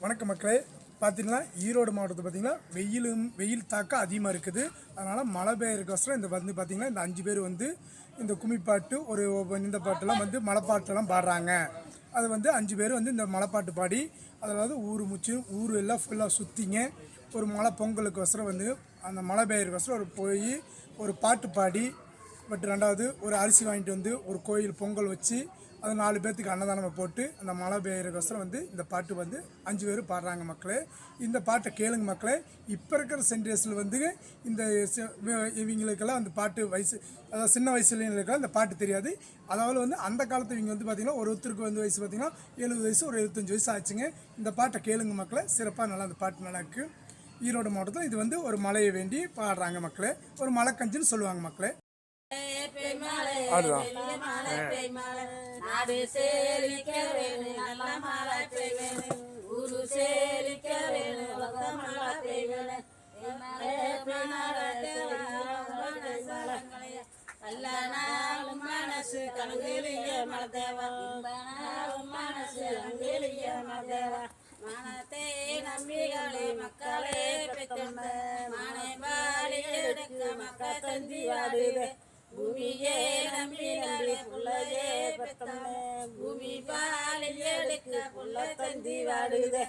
வணக்கம் மக்களே. பார்த்தீங்கன்னா ஈரோடு மாவட்டத்தில் பார்த்தீங்கன்னா வெயில் தாக்கம் அதிகமாக இருக்குது. அதனால் மழை பெய்யறதுக்கோசரம் இந்த பார்த்தீங்கன்னா இந்த 5 பேர் இந்த கும்மிப்பாட்டு இந்த பாட்டெல்லாம் மலைப்பாட்டெல்லாம் பாடுறாங்க. அது 5 பேர் இந்த மலைப்பாட்டு பாடி அதாவது ஊர் எல்லாம் ஃபுல்லாக சுற்றிங்க ஒரு மழை பொங்கலுக்கோசரம் அந்த மழை பெய்யறதுக்கோசரம் போய் ஒரு பாட்டு பாடி ரெண்டாவது ஒரு அரிசி வாங்கிட்டு ஒரு கோயில் பொங்கல் வச்சு அது 4 பேர்த்துக்கு அன்னதானம் போட்டு அந்த மழை பெய்யறதுக்கோசரம் இந்த பாட்டு 5 பேர் பாடுறாங்க மக்களே. இந்த பாட்டை கேளுங்க மக்களே. இப்போ இருக்கிற சென்டேஸில் இந்த இவங்களுக்கெல்லாம் அந்த பாட்டு வயசு அதாவது சின்ன வயசுலலாம் இந்த பாட்டு தெரியாது. அதாவது அந்த காலத்து இவங்க பார்த்திங்கன்னா ஒருத்தருக்கு வயசு பார்த்திங்கன்னா 70 வயசு ஒரு 75 வயசு ஆச்சுங்க. இந்த பாட்டை கேளுங்க மக்களே. சிறப்பாக நல்லா அந்த பாட்டு நல்லா இருக்குது. ஈரோடு மாவட்டத்தில் இது ஒரு மழையை வேண்டி பாடுறாங்க மக்களே. ஒரு மழை கஞ்சின்னு சொல்லுவாங்க மக்களே. அதுதான் நாடு சேலிக்க வேணும், நல்ல மழை பெய்யணும், ஊரு சேலிக்க வேணும், மழை பெய்யணும். நல்ல நாளும் மனசு கலங்கலிய மழை தேவா, மனசு கலங்கலிய மழை தேவா. மனத்தை நம்பிகளே மக்களே பெற்ற மனை பாடி எடுக்க மக்கள் தந்தி வாடுவே. பூமியே நம்பிகளே புள்ளையே பெத்தமே, பூமி பாலில் எடுக்க புள்ள தந்தி வாடுதே.